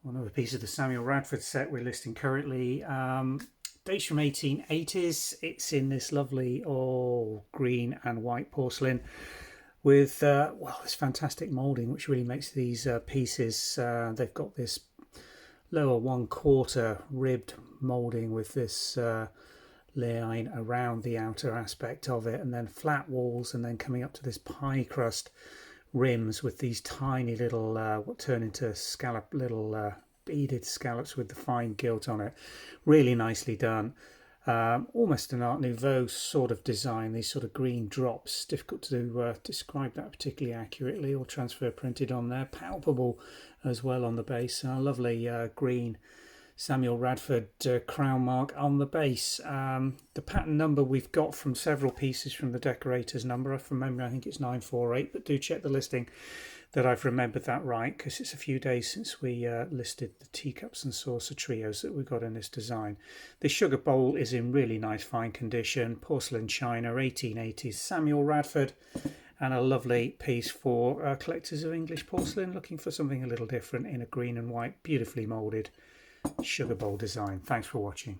Another piece of the Samuel Radford set we're listing currently. Dates from 1880s. It's in this lovely green and white porcelain with this fantastic moulding, which really makes these pieces. They've got this lower 1/4 ribbed moulding with this line around the outer aspect of it, and then flat walls, and then coming up to this pie crust rims with these tiny little what turn into scallop, little beaded scallops with the fine gilt on it. Really nicely done. Almost an Art Nouveau sort of design, these sort of green drops. Difficult to describe that particularly accurately or transfer printed on there. Palpable as well on the base. A lovely green Samuel Radford crown mark on the base. The pattern number we've got from several pieces from the decorator's number. From memory, I think it's 948, but do check the listing that I've remembered that right, because it's a few days since we listed the teacups and saucer trios that we've got in this design. The sugar bowl is in really nice fine condition. Porcelain China, 1880s, Samuel Radford, and a lovely piece for collectors of English porcelain looking for something a little different in a green and white, beautifully moulded sugar bowl design. Thanks for watching.